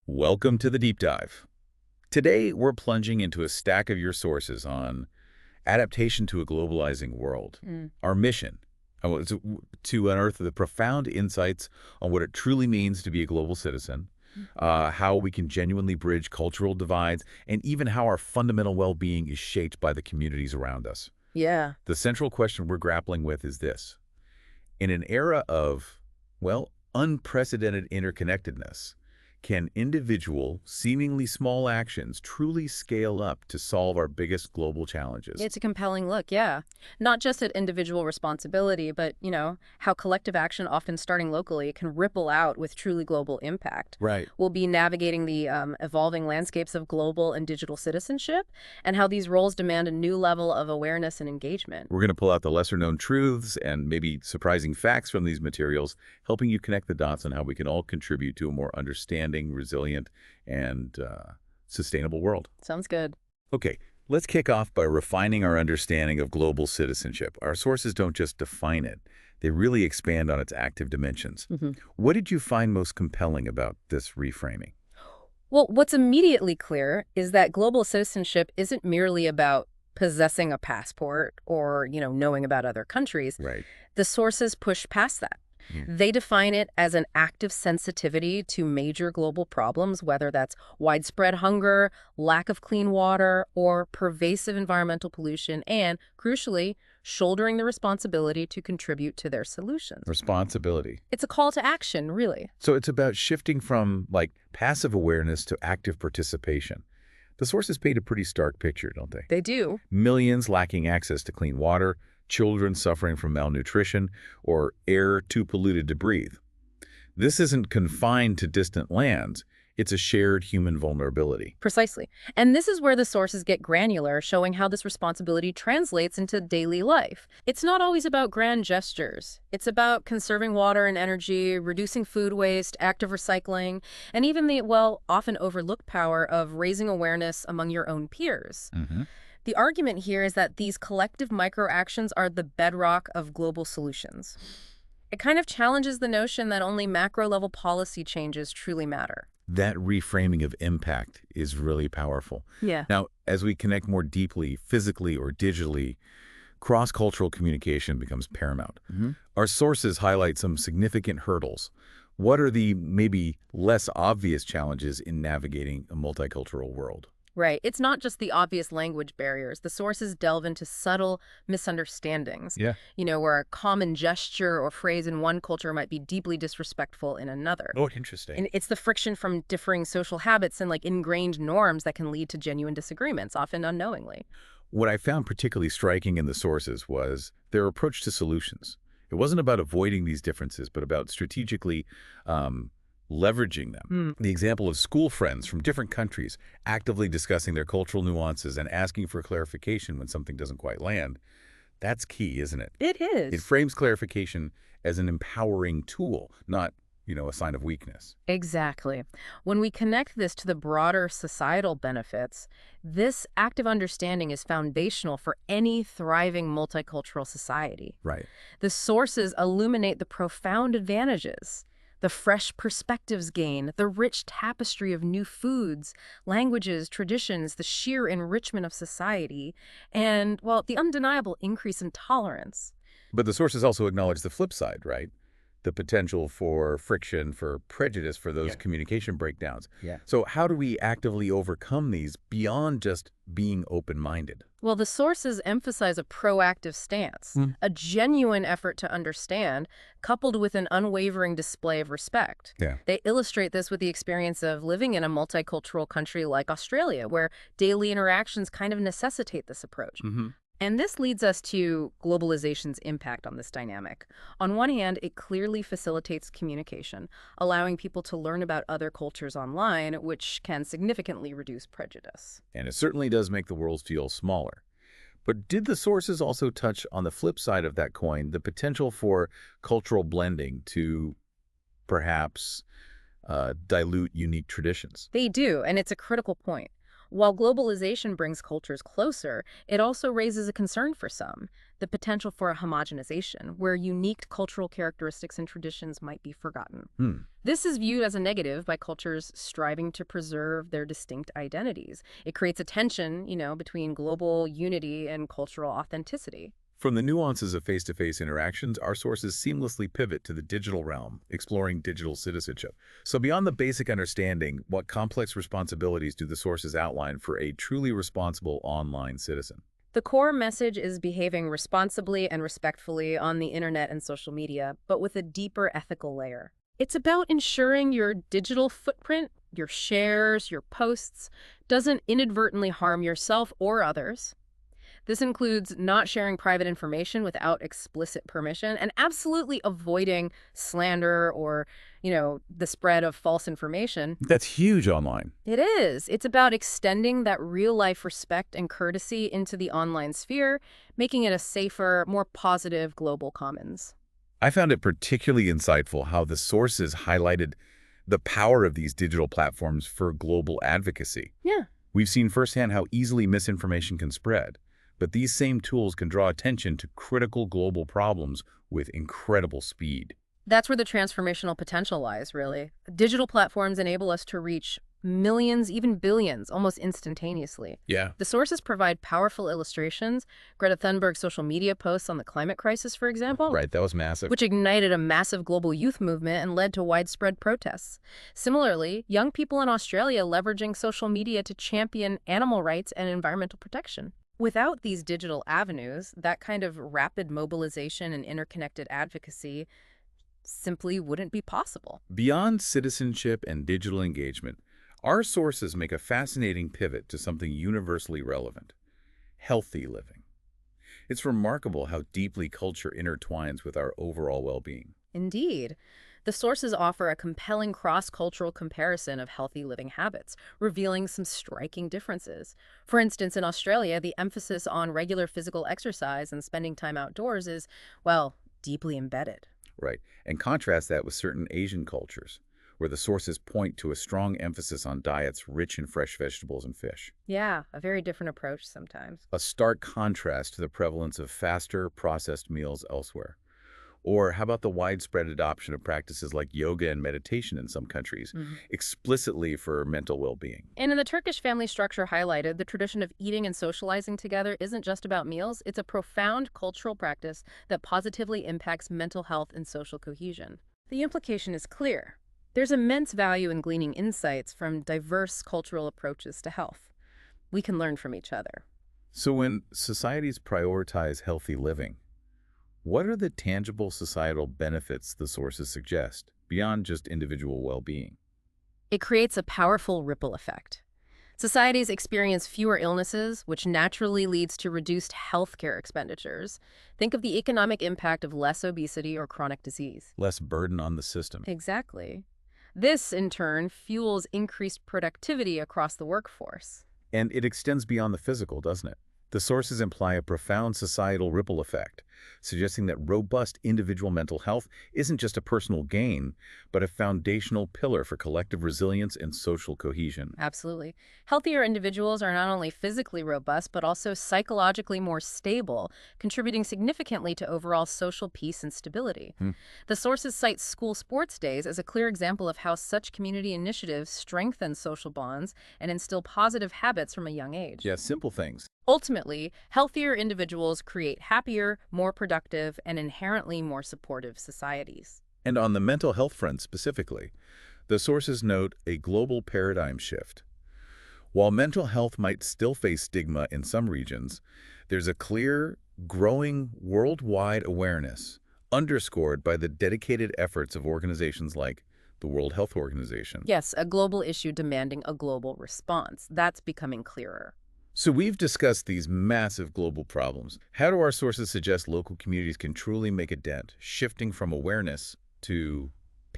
Welcome to the Deep Dive. Today, we're plunging into a stack of your sources on adaptation to a globalizing world. Mm. Our mission to unearth the profound insights on what it truly means to be a global citizen, how we can genuinely bridge cultural divides, and even how our fundamental well-being is shaped by the communities around us. Yeah. The central question we're grappling with is this. In an era of, well, unprecedented interconnectedness, can individual, seemingly small actions truly scale up to solve our biggest global challenges? It's a compelling look, yeah. Not just at individual responsibility, but, how collective action, often starting locally, can ripple out with truly global impact. Right. We'll be navigating the evolving landscapes of global and digital citizenship and how these roles demand a new level of awareness and engagement. We're going to pull out the lesser-known truths and maybe surprising facts from these materials, helping you connect the dots on how we can all contribute to a more understanding, resilient, and sustainable world. Sounds good. Okay, let's kick off by refining our understanding of global citizenship. Our sources don't just define it. They really expand on its active dimensions. hmm What did you find most compelling about this reframing? Well, what's immediately clear is that global citizenship isn't merely about possessing a passport or, knowing about other countries. Right. The sources push past that. Mm. They define it as an active sensitivity to major global problems, whether that's widespread hunger, lack of clean water, or pervasive environmental pollution, and, crucially, shouldering the responsibility to contribute to their solutions. Responsibility. It's a call to action, really. So it's about shifting from, passive awareness to active participation. The sources paint a pretty stark picture, don't they? They do. Millions lacking access to clean water, children suffering from malnutrition, or air too polluted to breathe. This isn't confined to distant lands. It's a shared human vulnerability. Precisely. And this is where the sources get granular, showing how this responsibility translates into daily life. It's not always about grand gestures. It's about conserving water and energy, reducing food waste, active recycling, and even the, often overlooked power of raising awareness among your own peers. Mm-hmm. The argument here is that these collective microactions are the bedrock of global solutions. It kind of challenges the notion that only macro-level policy changes truly matter. That reframing of impact is really powerful. Yeah. Now, as we connect more deeply, physically or digitally, cross-cultural communication becomes paramount. Mm-hmm. Our sources highlight some significant hurdles. What are the maybe less obvious challenges in navigating a multicultural world? Right. It's not just the obvious language barriers. The sources delve into subtle misunderstandings. Yeah. Where a common gesture or phrase in one culture might be deeply disrespectful in another. Oh, interesting. And it's the friction from differing social habits and ingrained norms that can lead to genuine disagreements, often unknowingly. What I found particularly striking in the sources was their approach to solutions. It wasn't about avoiding these differences, but about strategically leveraging them. The example of school friends from different countries actively discussing their cultural nuances and asking for clarification when something doesn't quite land, that's key, isn't it? It is. It frames clarification as an empowering tool, not, a sign of weakness. Exactly. When we connect this to the broader societal benefits, this active understanding is foundational for any thriving multicultural society. Right. The sources illuminate the profound advantages. The fresh perspectives gained, the rich tapestry of new foods, languages, traditions, the sheer enrichment of society, and, the undeniable increase in tolerance. But the sources also acknowledge the flip side, right? The potential for friction, for prejudice, for those communication breakdowns. Yeah. So how do we actively overcome these beyond just being open-minded? Well, the sources emphasize a proactive stance, a genuine effort to understand, coupled with an unwavering display of respect. Yeah. They illustrate this with the experience of living in a multicultural country like Australia, where daily interactions kind of necessitate this approach. Mm-hmm. And this leads us to globalization's impact on this dynamic. On one hand, it clearly facilitates communication, allowing people to learn about other cultures online, which can significantly reduce prejudice. And it certainly does make the world feel smaller. But did the sources also touch on the flip side of that coin, the potential for cultural blending to perhaps dilute unique traditions? They do, and it's a critical point. While globalization brings cultures closer, it also raises a concern for some, the potential for a homogenization, where unique cultural characteristics and traditions might be forgotten. Hmm. This is viewed as a negative by cultures striving to preserve their distinct identities. It creates a tension, between global unity and cultural authenticity. From the nuances of face-to-face interactions, our sources seamlessly pivot to the digital realm, exploring digital citizenship. So beyond the basic understanding, what complex responsibilities do the sources outline for a truly responsible online citizen? The core message is behaving responsibly and respectfully on the internet and social media, but with a deeper ethical layer. It's about ensuring your digital footprint, your shares, your posts, doesn't inadvertently harm yourself or others. This includes not sharing private information without explicit permission and absolutely avoiding slander or, the spread of false information. That's huge online. It is. It's about extending that real-life respect and courtesy into the online sphere, making it a safer, more positive global commons. I found it particularly insightful how the sources highlighted the power of these digital platforms for global advocacy. Yeah. We've seen firsthand how easily misinformation can spread, but these same tools can draw attention to critical global problems with incredible speed. That's where the transformational potential lies, really. Digital platforms enable us to reach millions, even billions, almost instantaneously. Yeah. The sources provide powerful illustrations. Greta Thunberg's social media posts on the climate crisis, for example, Right, that was massive. which ignited a massive global youth movement and led to widespread protests. Similarly, young people in Australia leveraging social media to champion animal rights and environmental protection. Without these digital avenues, that kind of rapid mobilization and interconnected advocacy simply wouldn't be possible. Beyond citizenship and digital engagement, our sources make a fascinating pivot to something universally relevant: healthy living. It's remarkable how deeply culture intertwines with our overall well-being. Indeed. The sources offer a compelling cross-cultural comparison of healthy living habits, revealing some striking differences. For instance, in Australia, the emphasis on regular physical exercise and spending time outdoors is, well, deeply embedded. Right, and contrast that with certain Asian cultures, where the sources point to a strong emphasis on diets rich in fresh vegetables and fish. Yeah, a very different approach sometimes. A stark contrast to the prevalence of faster, processed meals elsewhere. Or how about the widespread adoption of practices like yoga and meditation in some countries, explicitly for mental well-being? And in the Turkish family structure highlighted, the tradition of eating and socializing together isn't just about meals, it's a profound cultural practice that positively impacts mental health and social cohesion. The implication is clear. There's immense value in gleaning insights from diverse cultural approaches to health. We can learn from each other. So when societies prioritize healthy living, what are the tangible societal benefits the sources suggest, beyond just individual well-being? It creates a powerful ripple effect. Societies experience fewer illnesses, which naturally leads to reduced healthcare expenditures. Think of the economic impact of less obesity or chronic disease. Less burden on the system. Exactly. This, in turn, fuels increased productivity across the workforce. And it extends beyond the physical, doesn't it? The sources imply a profound societal ripple effect, suggesting that robust individual mental health isn't just a personal gain, but a foundational pillar for collective resilience and social cohesion. Absolutely. Healthier individuals are not only physically robust, but also psychologically more stable, contributing significantly to overall social peace and stability. The sources cite school sports days as a clear example of how such community initiatives strengthen social bonds and instill positive habits from a young age. Yeah, simple things. Ultimately, healthier individuals create happier, more productive, and inherently more supportive societies. And on the mental health front specifically, the sources note a global paradigm shift. While mental health might still face stigma in some regions, there's a clear, growing worldwide awareness, underscored by the dedicated efforts of organizations like the World Health Organization. Yes, a global issue demanding a global response. That's becoming clearer. So we've discussed these massive global problems. How do our sources suggest local communities can truly make a dent, shifting from awareness to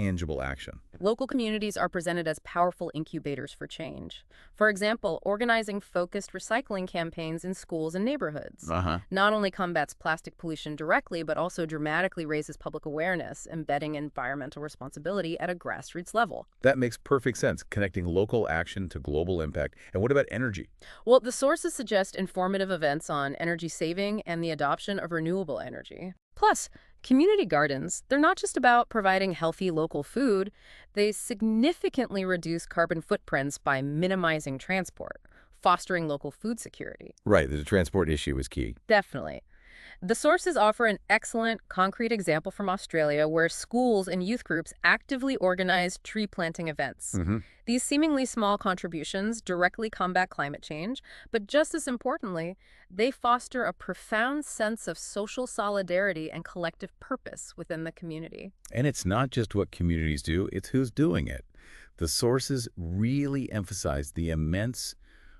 tangible action. Local communities are presented as powerful incubators for change. For example, organizing focused recycling campaigns in schools and neighborhoods not only combats plastic pollution directly, but also dramatically raises public awareness, embedding environmental responsibility at a grassroots level. That makes perfect sense, connecting local action to global impact. And what about energy? Well, the sources suggest informative events on energy saving and the adoption of renewable energy. Plus, community gardens, they're not just about providing healthy local food, they significantly reduce carbon footprints by minimizing transport, fostering local food security. Right, the transport issue is key. Definitely. The sources offer an excellent, concrete example from Australia where schools and youth groups actively organized tree planting events. These seemingly small contributions directly combat climate change, but just as importantly, they foster a profound sense of social solidarity and collective purpose within the community. And it's not just what communities do, it's who's doing it. The sources really emphasize the immense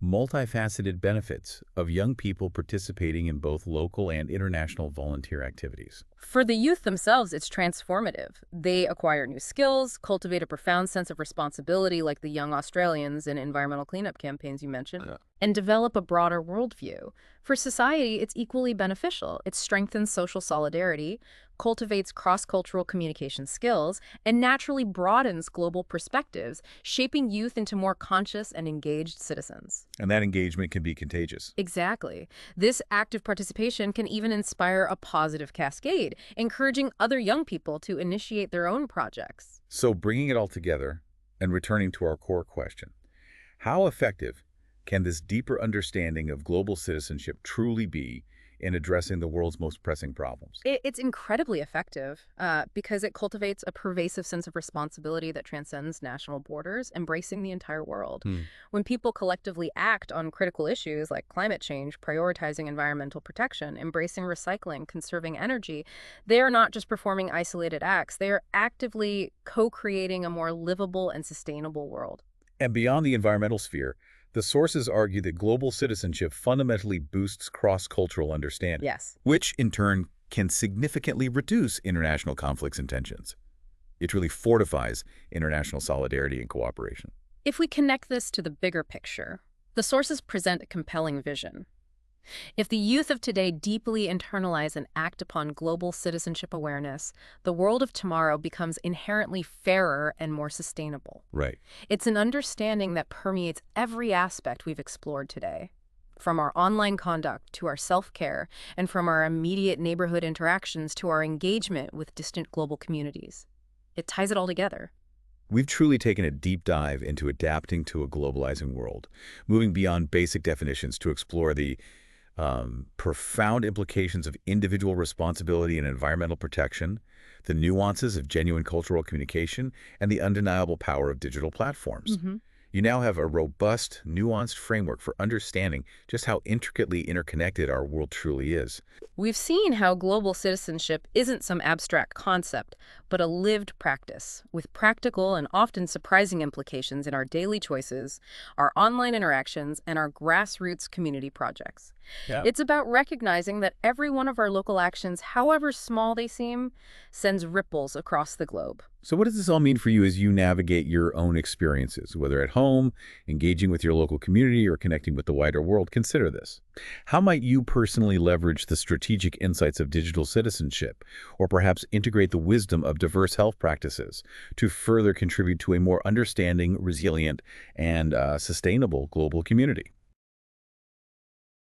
multifaceted benefits of young people participating in both local and international volunteer activities. For the youth themselves, it's transformative. They acquire new skills, cultivate a profound sense of responsibility like the young Australians in environmental cleanup campaigns you mentioned, and develop a broader worldview. For society, it's equally beneficial. It strengthens social solidarity, cultivates cross-cultural communication skills, and naturally broadens global perspectives, shaping youth into more conscious and engaged citizens. And that engagement can be contagious. Exactly. This active participation can even inspire a positive cascade, encouraging other young people to initiate their own projects. So bringing it all together and returning to our core question, how effective can this deeper understanding of global citizenship truly be in addressing the world's most pressing problems? It's incredibly effective because it cultivates a pervasive sense of responsibility that transcends national borders, embracing the entire world. When people collectively act on critical issues like climate change, prioritizing environmental protection, embracing recycling, conserving energy, they are not just performing isolated acts, they are actively co-creating a more livable and sustainable world. And beyond the environmental sphere, the sources argue that global citizenship fundamentally boosts cross-cultural understanding, which in turn can significantly reduce international conflicts and tensions. It really fortifies international solidarity and cooperation. If we connect this to the bigger picture, the sources present a compelling vision. If the youth of today deeply internalize and act upon global citizenship awareness, the world of tomorrow becomes inherently fairer and more sustainable. Right. It's an understanding that permeates every aspect we've explored today, from our online conduct to our self-care, and from our immediate neighborhood interactions to our engagement with distant global communities. It ties it all together. We've truly taken a deep dive into adapting to a globalizing world, moving beyond basic definitions to explore the profound implications of individual responsibility and environmental protection, the nuances of genuine cultural communication, and the undeniable power of digital platforms. You now have a robust, nuanced framework for understanding just how intricately interconnected our world truly is. We've seen how global citizenship isn't some abstract concept, but a lived practice, with practical and often surprising implications in our daily choices, our online interactions, and our grassroots community projects. It's about recognizing that every one of our local actions, however small they seem, sends ripples across the globe. So what does this all mean for you as you navigate your own experiences, whether at home, engaging with your local community, or connecting with the wider world? Consider this. How might you personally leverage the strategic insights of digital citizenship, or perhaps integrate the wisdom of diverse health practices to further contribute to a more understanding, resilient, and sustainable global community?